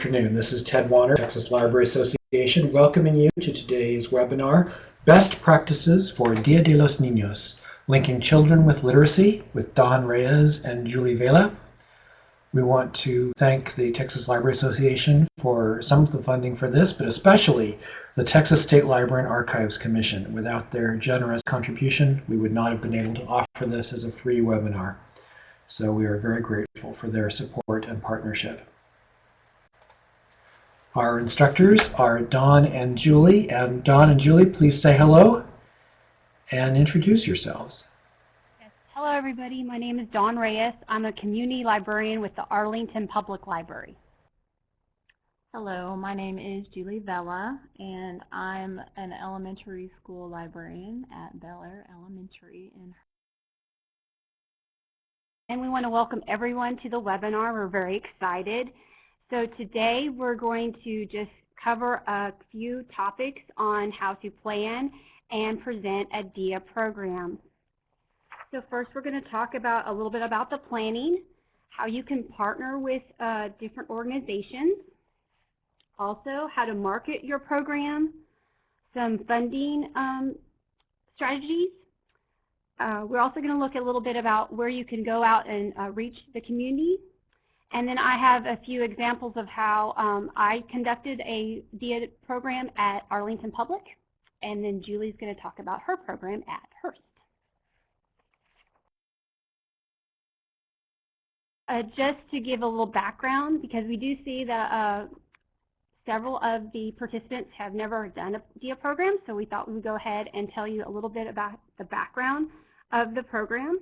afternoon. This is Ted Warner, Texas Library Association, welcoming you to today's webinar, Best Practices for Dia de los Ninos, Linking Children with Literacy with Don Reyes and Julie Vela. We want to thank the Texas Library Association for some of the funding for this, but especially the Texas State Library and Archives Commission. Without their generous contribution, we would not have been able to offer this as a free webinar. So we are very grateful for their support and partnership. Our instructors are Don and Julie. And Don and Julie, please say hello and introduce yourselves. Yes. Hello, everybody. My name is Dawn Reyes. I'm a community librarian with the Arlington Public Library. Hello, my name is Julie Vela, and I'm an elementary school librarian at Bel Air Elementary. And we want to welcome everyone to the webinar. We're very excited. So today we're going to just cover a few topics on how to plan and present a DIA program. So first we're going to talk about a little bit about the planning, how you can partner with different organizations, also how to market your program, some funding strategies. We're also going to look a little bit about where you can go out and reach the community. And then I have a few examples of how I conducted a DIA program at Arlington Public. And then Julie's going to talk about her program at Hearst. Just to give a little background, because we do see that several of the participants have never done a DIA program, so we thought we would go ahead and tell you a little bit about the background of the program.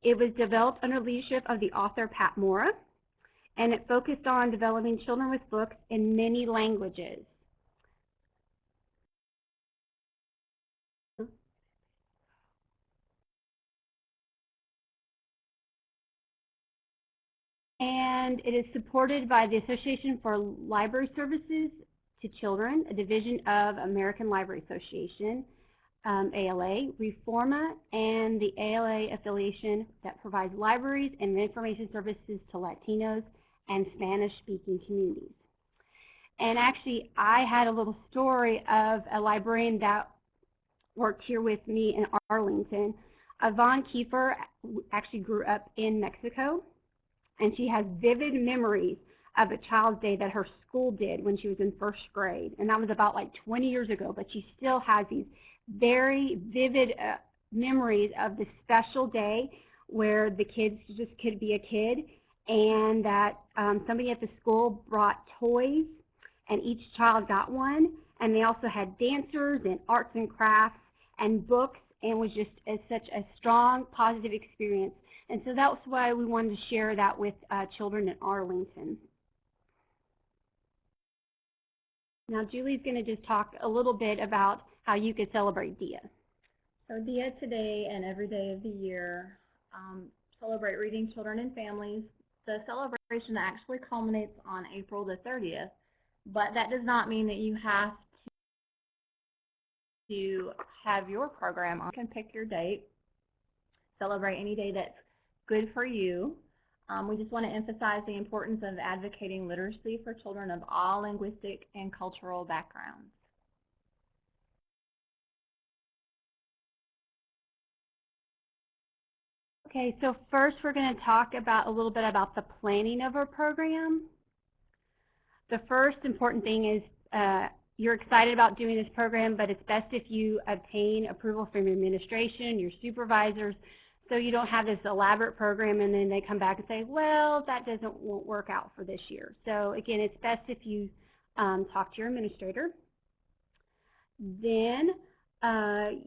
It was developed under leadership of the author Pat Mora, and it focused on developing children with books in many languages. And it is supported by the Association for Library Services to Children, a division of American Library Association, ALA, Reforma, and the ALA affiliation that provides libraries and information services to Latinos and Spanish-speaking communities. And actually, I had a little story of a librarian that worked here with me in Arlington. Yvonne Kiefer actually grew up in Mexico, and she has vivid memories of a Child's Day that her school did when she was in first grade. And that was about like 20 years ago, but she still has these very vivid memories of this special day where the kids just could be a kid, and that somebody at the school brought toys and each child got one, and they also had dancers and arts and crafts and books, and was just such a strong positive experience. And so that's why we wanted to share that with children in Arlington. Now Julie's going to just talk a little bit about how you could celebrate DIA. So DIA today and every day of the year celebrate reading children and families. The celebration actually culminates on April the 30th, but that does not mean that you have to have your program on. You can pick your date, celebrate any day that's good for you. We just want to emphasize the importance of advocating literacy for children of all linguistic and cultural backgrounds. Okay, so first we're going to talk about a little bit about the planning of our program. The first important thing is you're excited about doing this program, but it's best if you obtain approval from your administration, your supervisors, so you don't have this elaborate program and then they come back and say, well, that won't work out for this year. So again, it's best if you talk to your administrator. Then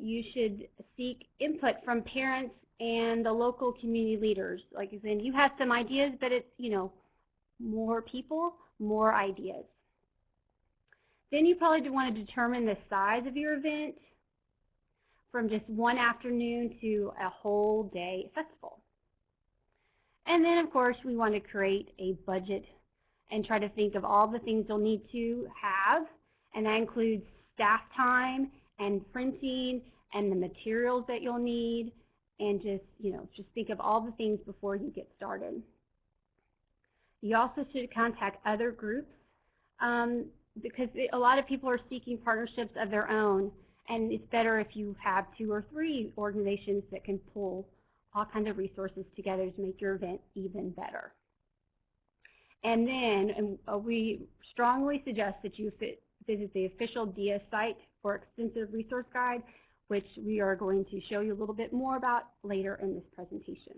you should seek input from parents and the local community leaders. Like I said, you have some ideas, but it's, more people, more ideas. Then you probably want to determine the size of your event, from just one afternoon to a whole day festival. And then, of course, we want to create a budget and try to think of all the things you'll need to have, and that includes staff time and printing and the materials that you'll need, and just think of all the things before you get started. You also should contact other groups because a lot of people are seeking partnerships of their own, and it's better if you have 2 or 3 organizations that can pull all kinds of resources together to make your event even better. And then we strongly suggest that you visit the official DIA site for extensive resource guide, which we are going to show you a little bit more about later in this presentation.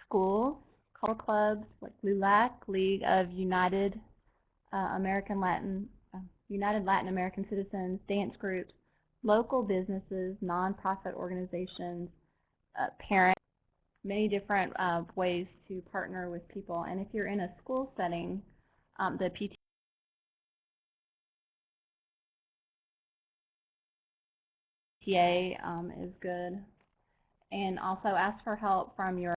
Schools, call clubs like LULAC, League of United Latin American Citizens, dance groups, local businesses, nonprofit organizations, parents, many different ways to partner with people. And if you're in a school setting, the PTA is good. And also ask for help from your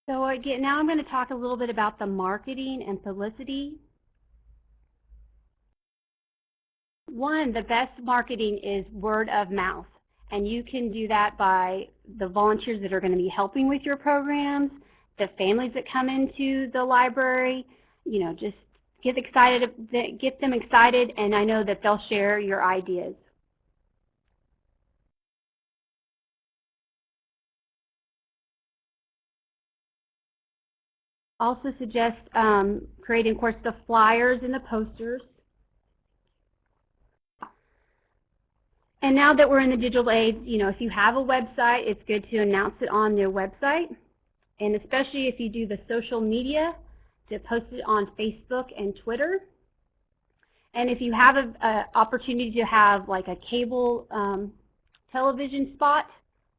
So again, now I'm going to talk a little bit about the marketing and publicity. One, the best marketing is word of mouth, and you can do that by the volunteers that are going to be helping with your programs, the families that come into the library. You know, just get them excited, and I know that they'll share your ideas. Also suggest creating, of course, the flyers and the posters. And now that we're in the digital age, you know, if you have a website, it's good to announce it on their website. And especially if you do the social media, to post it on Facebook and Twitter. And if you have an opportunity to have like a cable television spot,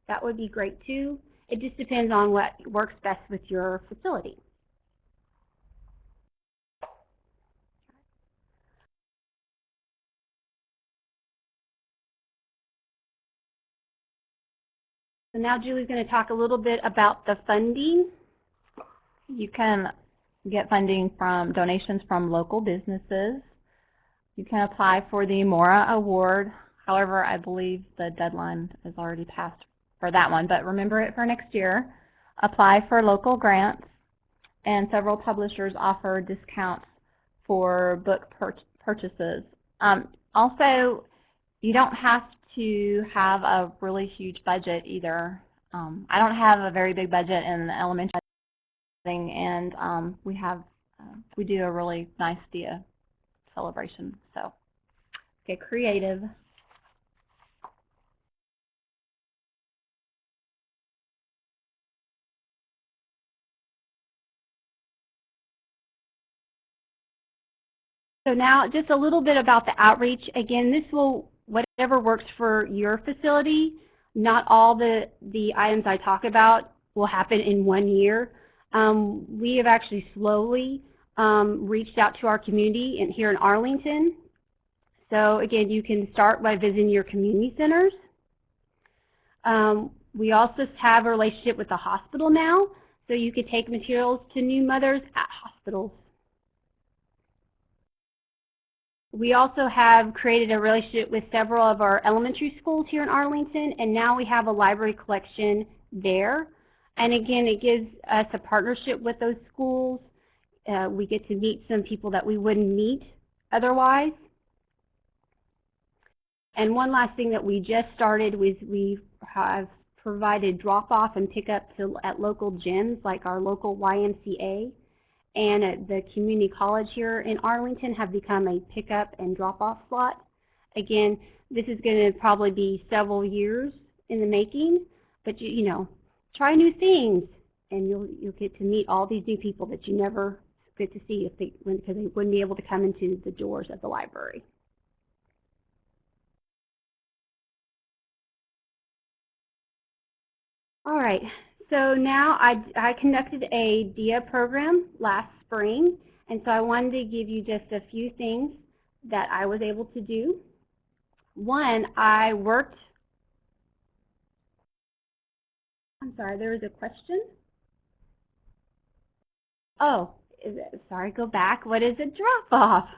that would be great too. It just depends on what works best with your facility. So now Julie's going to talk a little bit about the funding. You can get funding from donations from local businesses. You can apply for the MORA award. However, I believe the deadline is already passed for that one, but remember it for next year. Apply for local grants, and several publishers offer discounts for book purchases. Also, you don't have to have a really huge budget either. I don't have a very big budget in the elementary setting, and we do a really nice DIA celebration. So get creative. So now just a little bit about the outreach. Again, this will, whatever works for your facility, not all the items I talk about will happen in 1 year. We have actually slowly reached out to our community here in Arlington. So again, you can start by visiting your community centers. We also have a relationship with the hospital now, so you could take materials to new mothers at hospitals. We also have created a relationship with several of our elementary schools here in Arlington, and now we have a library collection there. And again, it gives us a partnership with those schools. We get to meet some people that we wouldn't meet otherwise. And one last thing that we just started was we have provided drop-off and pick-up at local gyms like our local YMCA. And at the community college here in Arlington have become a pickup and drop-off slot. Again, this is going to probably be several years in the making, but you know, try new things, and you'll get to meet all these new people that you never get to see because they wouldn't be able to come into the doors of the library. All right. So now I conducted a DIA program last spring, and so I wanted to give you just a few things that I was able to do. One, I worked, I'm sorry, there was a question. Oh, sorry, go back. What is a drop-off?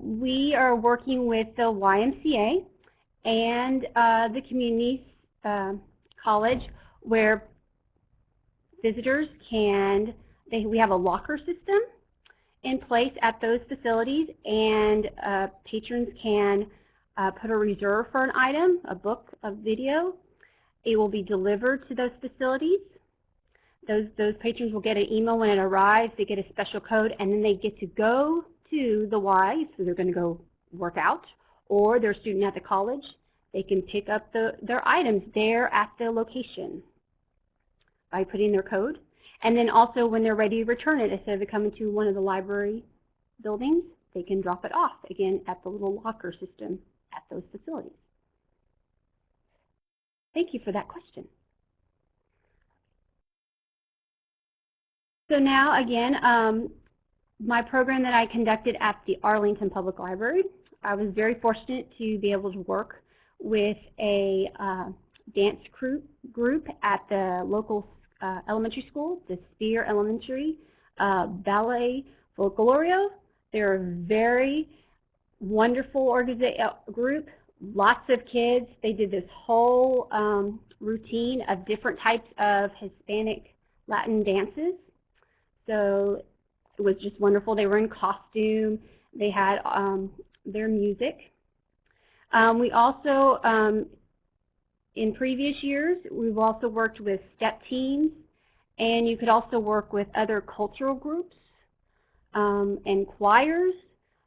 We are working with the YMCA and the community college where visitors can, we have a locker system in place at those facilities, and patrons can put a reserve for an item, a book, a video. It will be delivered to those facilities. Those patrons will get an email when it arrives. They get a special code, and then they get to go to the Y, so they're going to go work out, or they're a student at the college. They can pick up their items there at the location by putting their code. And then also when they're ready to return it, instead of coming to one of the library buildings, they can drop it off again at the little locker system at those facilities. Thank you for that question. So now again, my program that I conducted at the Arlington Public Library, I was very fortunate to be able to work with a dance group at the local elementary school, the Spear Elementary Ballet Folklorio. They're a very wonderful group, lots of kids. They did this whole routine of different types of Hispanic Latin dances. So it was just wonderful. They were in costume. They had their music. We also, in previous years, we've also worked with step teams, and you could also work with other cultural groups and choirs.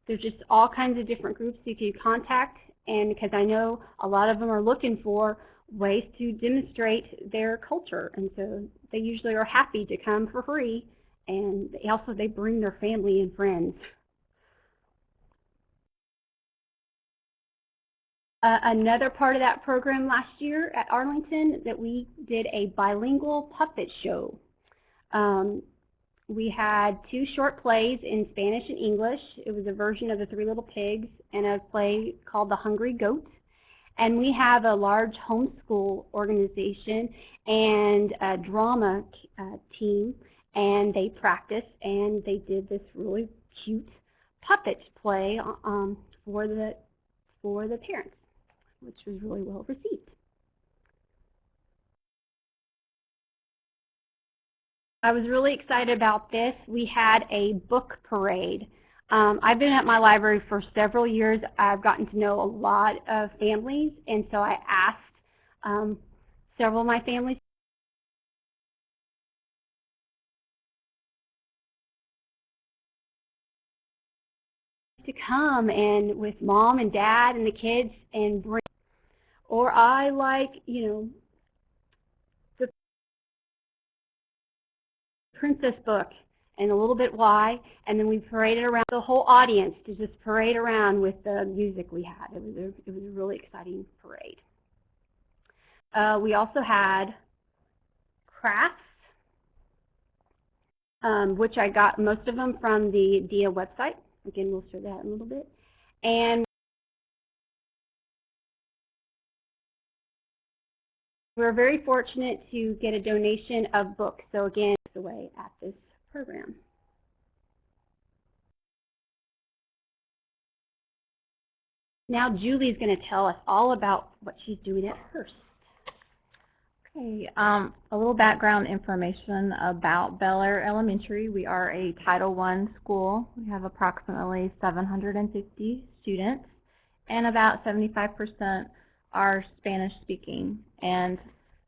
There's just all kinds of different groups you can contact, and because I know a lot of them are looking for ways to demonstrate their culture, and so they usually are happy to come for free, and they bring their family and friends. Another part of that program last year at Arlington, that we did a bilingual puppet show. We had 2 short plays in Spanish and English. It was a version of The Three Little Pigs and a play called The Hungry Goat. And we have a large homeschool organization and a drama team, and they practiced, and they did this really cute puppet play for the parents, which was really well received. I was really excited about this. We had a book parade. I've been at my library for several years. I've gotten to know a lot of families, and so I asked several of my families to come, and with mom and dad and the kids, and bring, or I like, you know, the princess book and a little bit why, and then we paraded around the whole audience to just parade around with the music we had. It was a really exciting parade. We also had crafts, which I got most of them from the DIA website. Again, we'll show that in a little bit. And we're very fortunate to get a donation of books. So again, it's away at this program. Now Julie's going to tell us all about what she's doing at Hearst. Okay, a little background information about Bel Air Elementary. We are a Title I school. We have approximately 750 students, and about 75% are Spanish speaking, and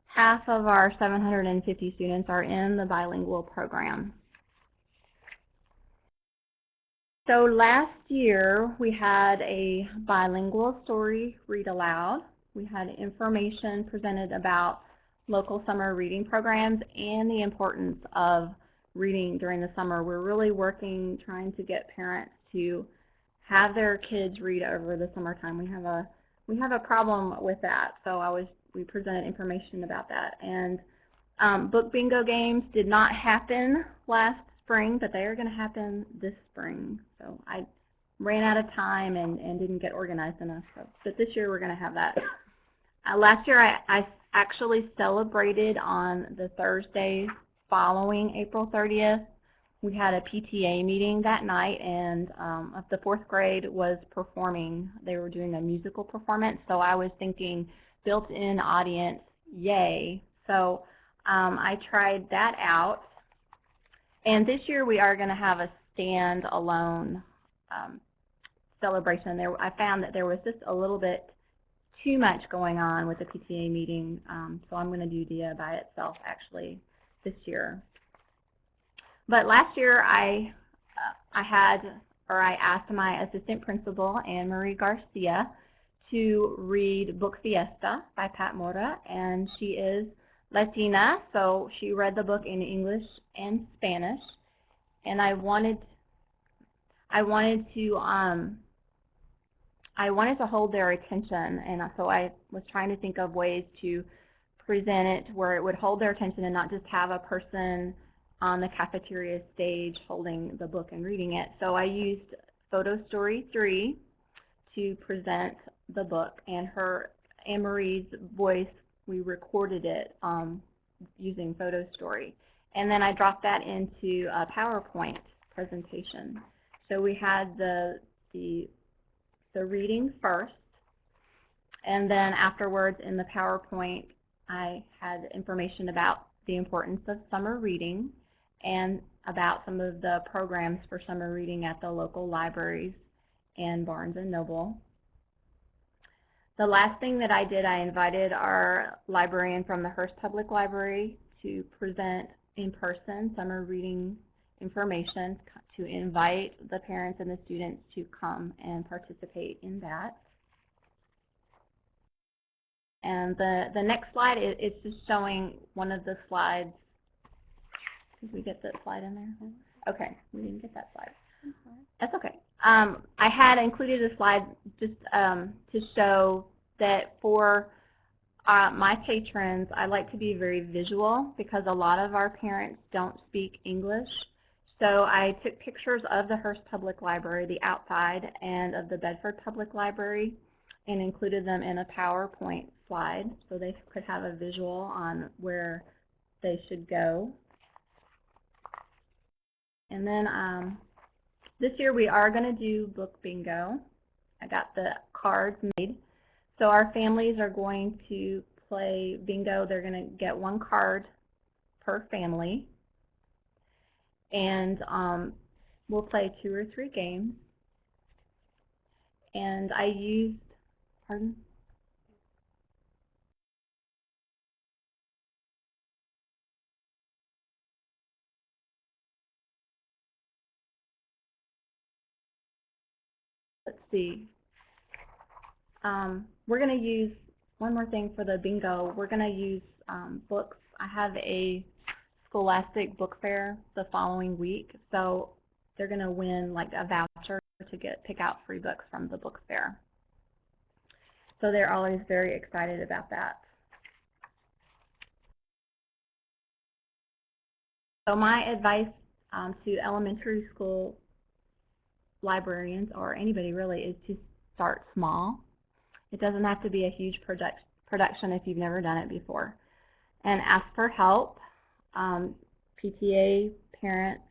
half of our 750 students are in the bilingual program. So last year we had a bilingual story read aloud. We had information presented about local summer reading programs and the importance of reading during the summer. We're really working, trying to get parents to have their kids read over the summertime. We have a problem with that, so we presented information about that. And book bingo games did not happen last spring, but they are going to happen this spring. So I ran out of time and didn't get organized enough. So, but this year we're going to have that. Last year I actually celebrated on the Thursday following April 30th. We had a PTA meeting that night, and the 4th grade was performing. They were doing a musical performance, so I was thinking built-in audience, yay. So I tried that out. And this year we are going to have a stand-alone celebration. I found that there was just a little bit too much going on with the PTA meeting, so I'm going to do Dia by itself actually this year. But last year I asked my assistant principal, Anne Marie Garcia, to read Book Fiesta by Pat Mora, and she is Latina, so she read the book in English and Spanish, and I wanted to hold their attention, and so I was trying to think of ways to present it where it would hold their attention and not just have a person on the cafeteria stage holding the book and reading it. So I used Photo Story 3 to present the book, and Anne Marie's voice, we recorded it using Photo Story. And then I dropped that into a PowerPoint presentation. So we had the reading first, and then afterwards in the PowerPoint I had information about the importance of summer reading and about some of the programs for summer reading at the local libraries and Barnes & Noble. The last thing that I did, I invited our librarian from the Hearst Public Library to present in person summer reading information, to invite the parents and the students to come and participate in that. And the next slide is just showing one of the slides. Did we get that slide in there? Okay, we didn't get that slide. That's okay. I had included a slide just to show that for my patrons, I like to be very visual because a lot of our parents don't speak English. So I took pictures of the Hearst Public Library, the outside, and of the Bedford Public Library, and included them in a PowerPoint slide so they could have a visual on where they should go. And then this year we are going to do book bingo. I got the cards made. So our families are going to play bingo. They're going to get one card per family. And we'll play 2 or 3 games. And I used, pardon? Let's see. We're going to use, one more thing for the bingo, we're going to use books. I have a Scholastic book fair the following week, so they're going to win like a voucher to pick out free books from the book fair. So they're always very excited about that. So my advice to elementary school librarians, or anybody really, is to start small. It doesn't have to be a huge production if you've never done it before. And ask for help. PTA, parents.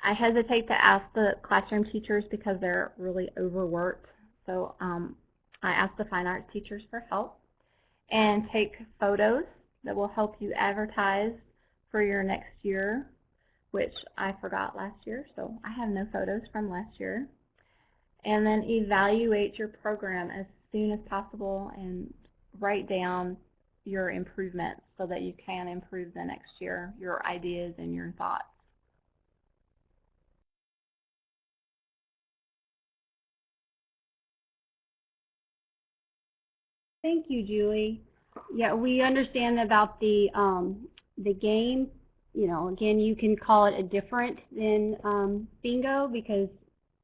I hesitate to ask the classroom teachers because they're really overworked. So I ask the fine arts teachers for help. And take photos that will help you advertise for your next year, which I forgot last year, so I have no photos from last year. And then evaluate your program as soon as possible and write down your improvements so that you can improve the next year, your ideas and your thoughts. Thank you, Julie. Yeah, we understand about the game. You know, again, you can call it a different than bingo because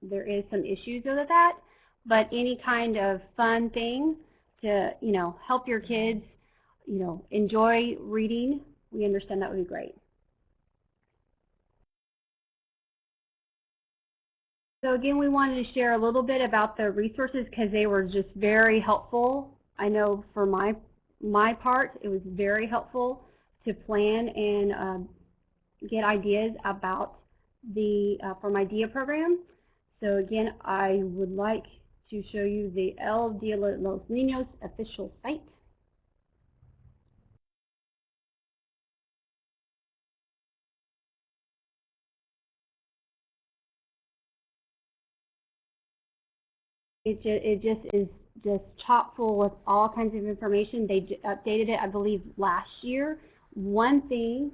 there is some issues with that. But any kind of fun thing to, you know, help your kids, you know, enjoy reading, we understand that would be great. So again, we wanted to share a little bit about the resources because they were just very helpful. I know for my my part, it was very helpful to plan and get ideas about the for my DIA program. So again, I would like to show you the El Dia de los Niños official site. It just is just chock full with all kinds of information. They updated it, I believe, last year. One thing.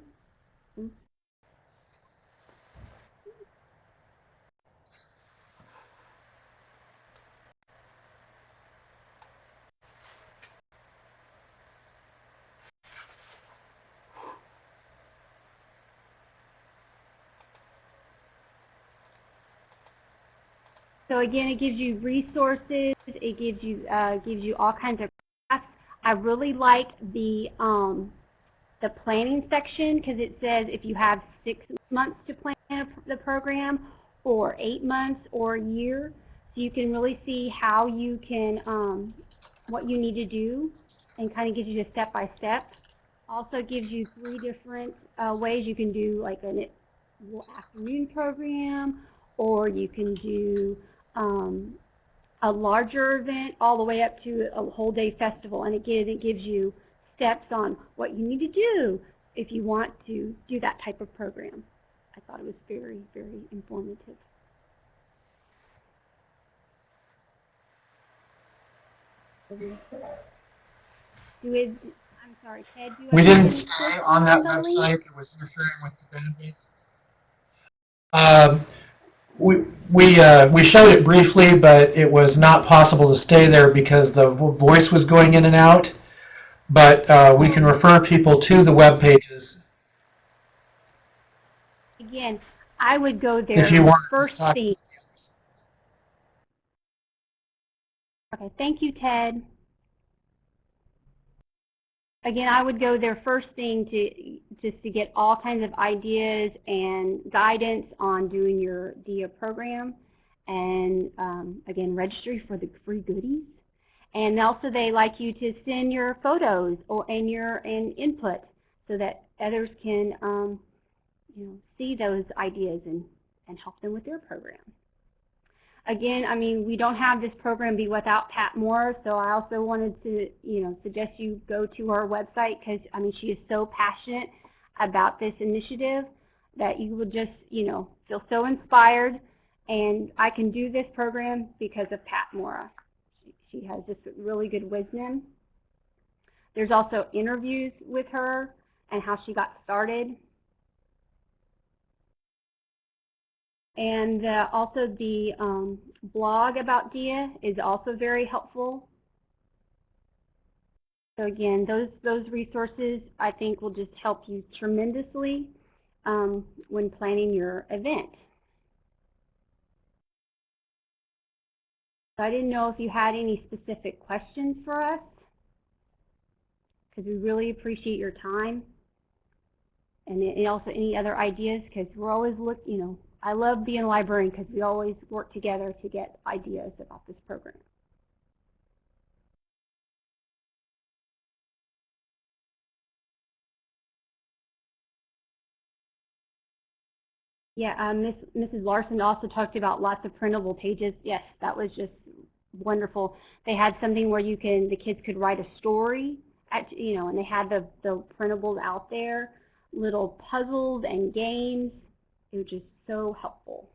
So again, it gives you resources. It gives you all kinds of crafts. I really like the planning section because it says if you have 6 months to plan the program, or 8 months, or a year, so you can really see how you can what you need to do, and kind of gives you a step-by-step. Also gives you 3 different ways you can do, like an afternoon program, or you can do a larger event all the way up to a whole day festival. And again, it gives you steps on what you need to do if you want to do that type of program. I thought it was very, very informative. I'm sorry, Ted, do We I didn't need stay to on that the website. link? It was interfering with the bandwidth. We showed it briefly, but it was not possible to stay there because the voice was going in and out. But we can refer people to the web pages. Again, I would go there If you want first to thing. Okay, thank you, Ted. Again, I would go there first thing just to get all kinds of ideas and guidance on doing your DIA program, and again, registry for the free goodies. And also, they like you to send your photos and your input so that others can see those ideas and help them with their program. Again, I mean, we don't have this program be without Pat Moore, so I also wanted to, suggest you go to our website because, I mean, she is so passionate about this initiative that you will just, feel so inspired. And I can do this program because of Pat Moore. She has just really good wisdom. There's also interviews with her and how she got started. And also the blog about DIA is also very helpful. So again, those resources I think will just help you tremendously when planning your event. So I didn't know if you had any specific questions for us, because we really appreciate your time. And also any other ideas, because we're always looking, I love being a librarian because we always work together to get ideas about this program. Yeah, Mrs. Larson also talked about lots of printable pages. Yes, that was just wonderful. They had something where the kids could write a story, and they had the printables out there, little puzzles and games. It was just so helpful.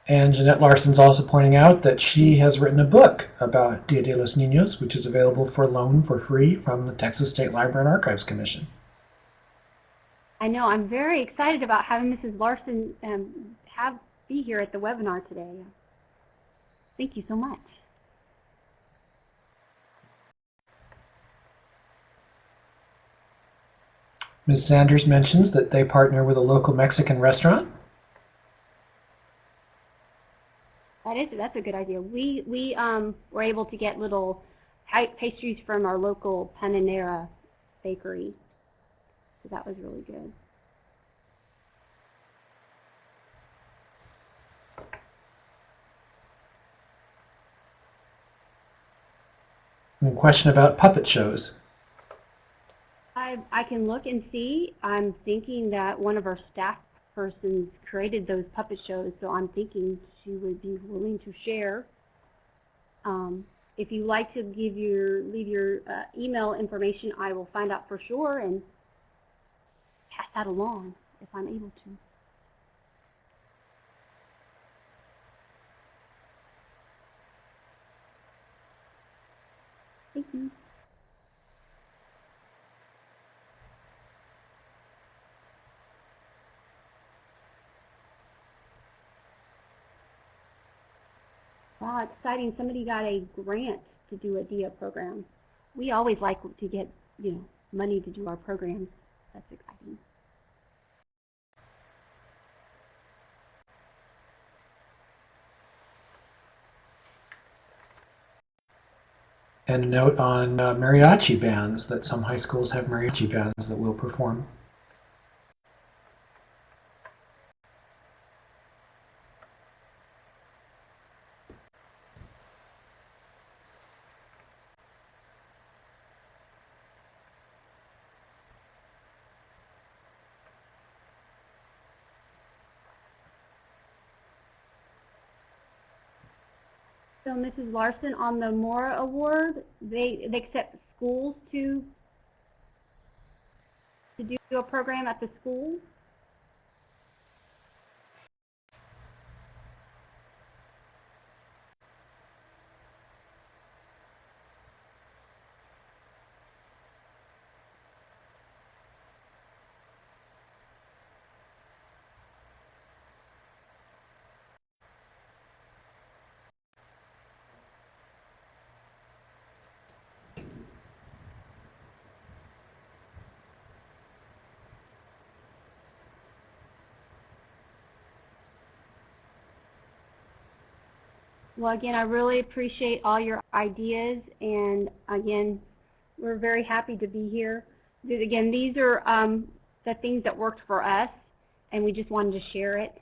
And Jeanette Larson's also pointing out that she has written a book about Dia de los Niños, which is available for loan for free from the Texas State Library and Archives Commission. I know. I'm very excited about having Mrs. Larson be here at the webinar today. Thank you so much. Ms. Sanders mentions that they partner with a local Mexican restaurant. That's a good idea. We were able to get little pastries from our local Pananera bakery, so that was really good. And a question about puppet shows. I can look and see. I'm thinking that one of our staff persons created those puppet shows, so I'm thinking she would be willing to share. If you like to leave your email information, I will find out for sure and pass that along if I'm able to. Thank you. Wow, exciting. Somebody got a grant to do a DIA program. We always like to get, money to do our programs. That's exciting. And a note on mariachi bands, that some high schools have mariachi bands that will perform. So Mrs. Larson, on the Mora Award, they accept schools to do a program at the school? Well, again, I really appreciate all your ideas, and again, we're very happy to be here. Again, these are the things that worked for us, and we just wanted to share it.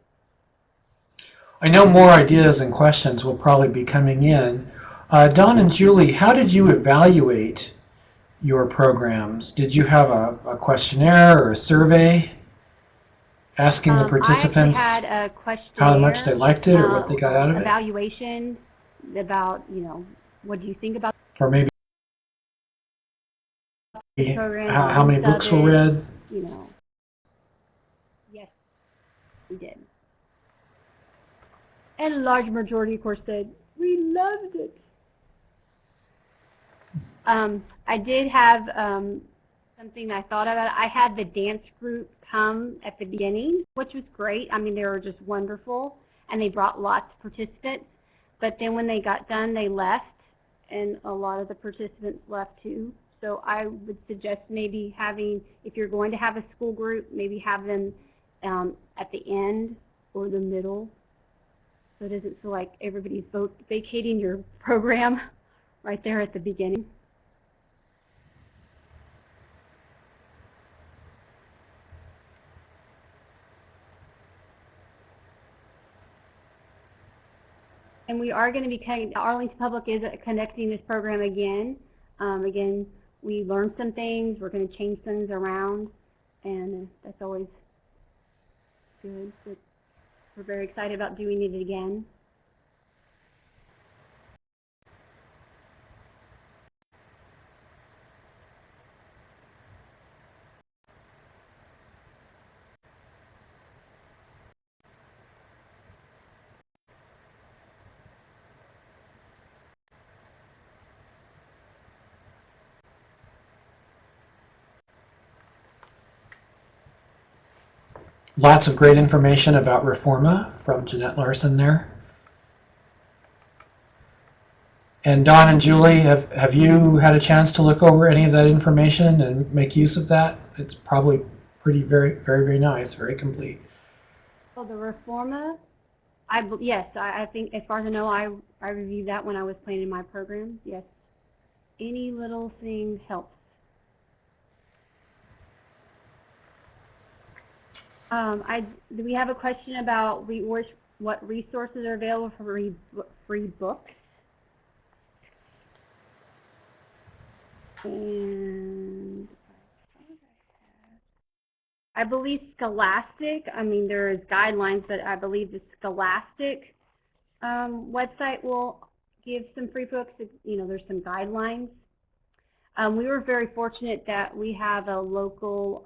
I know more ideas and questions will probably be coming in. Don and Julie, how did you evaluate your programs? Did you have a questionnaire or a survey asking the participants I actually had a questionnaire, how much they liked it or what they got out of it? Evaluation about, what do you think about Or maybe the program? how many books were read? Yes, we did. And a large majority, of course, said, we loved it. I did have something I thought about. I had the dance group come at the beginning, which was great. I mean, they were just wonderful, and they brought lots of participants. But then when they got done, they left, and a lot of the participants left too. So I would suggest maybe having, if you're going to have a school group, maybe have them at the end or the middle, so it doesn't feel like everybody's vacating your program right there at the beginning. And we are going to be, Arlington Public is connecting this program again. Again, we learned some things. We're going to change things around, and that's always good. But we're very excited about doing it again. Lots of great information about Reforma from Jeanette Larson there. And Don and Julie, have you had a chance to look over any of that information and make use of that? It's probably very, very nice, very complete. Well, the Reforma Yes, I think as far as I know, I reviewed that when I was planning my programs. Yes, any little thing helps. We have a question about what resources are available for free books. And I believe Scholastic, I mean, there's guidelines, but I believe the Scholastic website will give some free books. You know, there's some guidelines. We were very fortunate that we have a local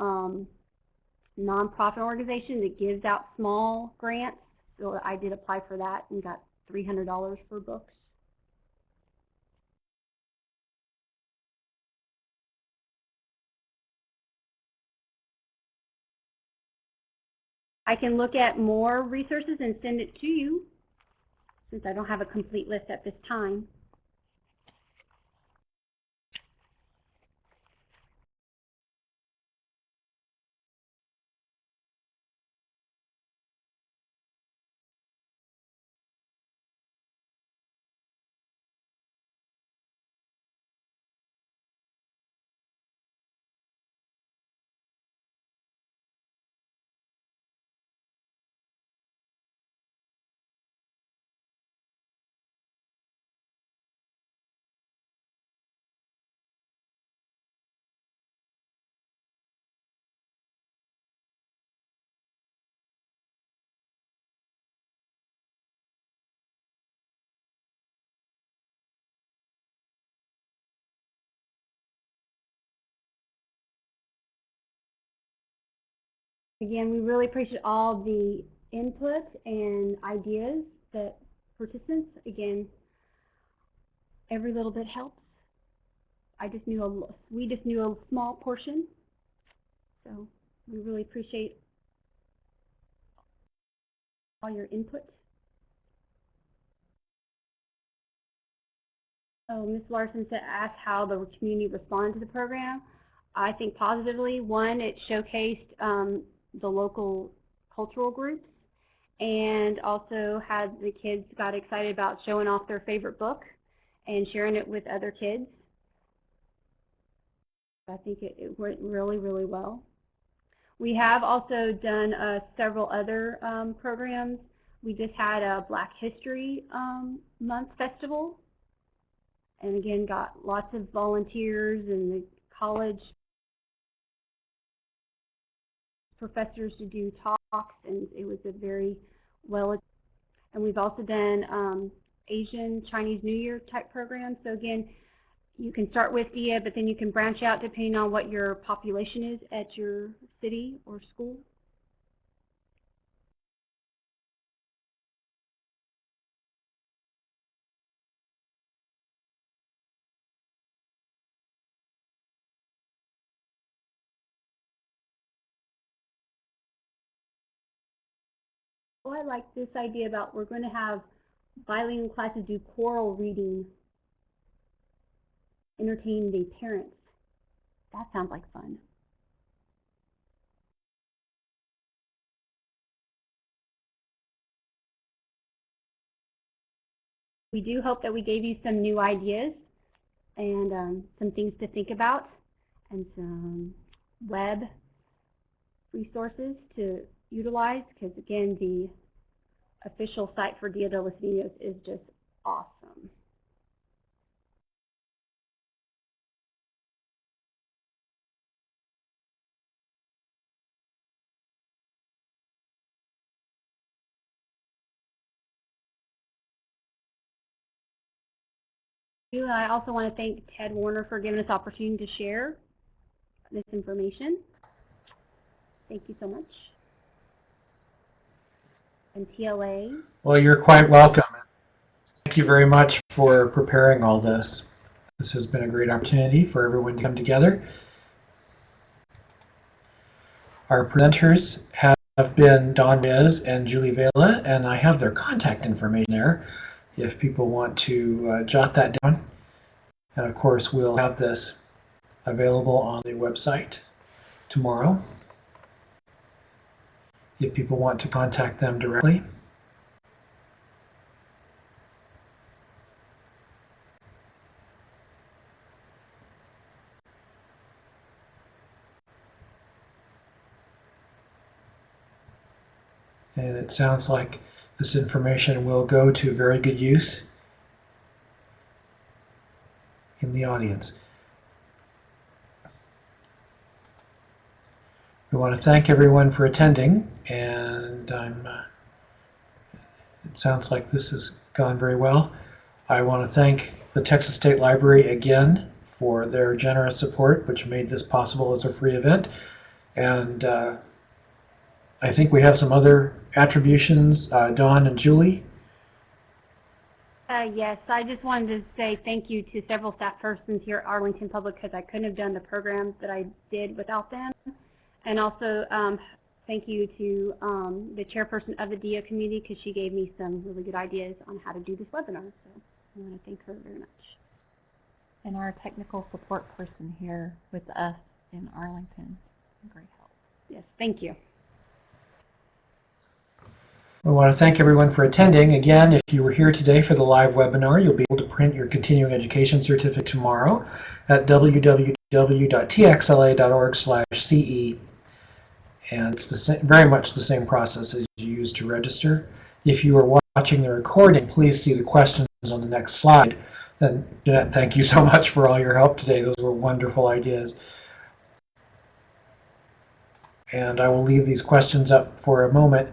nonprofit organization that gives out small grants. So I did apply for that and got $300 for books. I can look at more resources and send it to you, since I don't have a complete list at this time. Again, we really appreciate all the input and ideas that participants, again, every little bit helps. We just knew a small portion, so we really appreciate all your input. So Ms. Larson asked how the community responded to the program. I think positively. One, it showcased the local cultural groups, and also had the kids got excited about showing off their favorite book and sharing it with other kids. I think it went really, really well. We have also done several other programs. We just had a Black History Month festival, and again got lots of volunteers and the college professors to do talks, and it was a very well. And we've also done Asian Chinese New Year type programs. So again, you can start with DIA, but then you can branch out depending on what your population is at your city or school. Oh, I like this idea about we're going to have bilingual classes do choral reading, entertain the parents. That sounds like fun. We do hope that we gave you some new ideas and some things to think about and some web resources to utilize, because again, the official site for Dia de los Niños is just awesome. I also want to thank Ted Warner for giving us the opportunity to share this information. Thank you so much. And TLA. Well, you're quite welcome. Thank you very much for preparing all this. This has been a great opportunity for everyone to come together. Our presenters have been Don Reyes and Julie Vela, and I have their contact information there if people want to jot that down. And of course, we'll have this available on the website tomorrow if people want to contact them directly. And it sounds like this information will go to very good use in the audience. We want to thank everyone for attending, and it sounds like this has gone very well. I want to thank the Texas State Library again for their generous support, which made this possible as a free event. And I think we have some other attributions. Dawn and Julie. Yes, I just wanted to say thank you to several staff persons here at Arlington Public, because I couldn't have done the programs that I did without them. And also thank you to the chairperson of the DIA committee, because she gave me some really good ideas on how to do this webinar. So I want to thank her very much. And our technical support person here with us in Arlington. Great help. Yes, thank you. We want to thank everyone for attending. Again, if you were here today for the live webinar, you'll be able to print your continuing education certificate tomorrow at www.txla.org/CE. And it's very much the same process as you used to register. If you are watching the recording, please see the questions on the next slide. And Jeanette, thank you so much for all your help today. Those were wonderful ideas. And I will leave these questions up for a moment.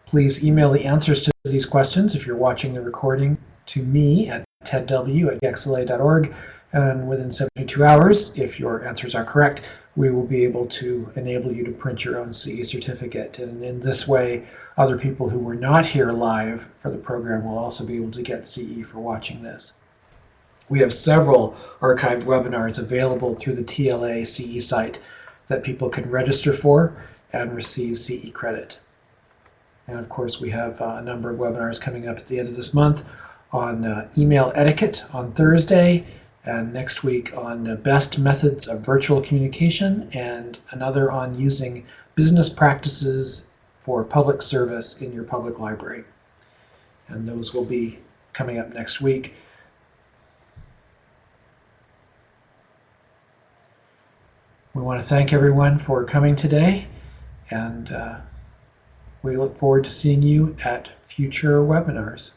Please email the answers to these questions if you're watching the recording to me at tedw@txla.org. And within 72 hours, if your answers are correct, we will be able to enable you to print your own CE certificate. And in this way, other people who were not here live for the program will also be able to get CE for watching this. We have several archived webinars available through the TLA CE site that people can register for and receive CE credit. And of course, we have a number of webinars coming up at the end of this month on email etiquette on Thursday, and next week on best methods of virtual communication, and another on using business practices for public service in your public library. And those will be coming up next week. We want to thank everyone for coming today, and we look forward to seeing you at future webinars.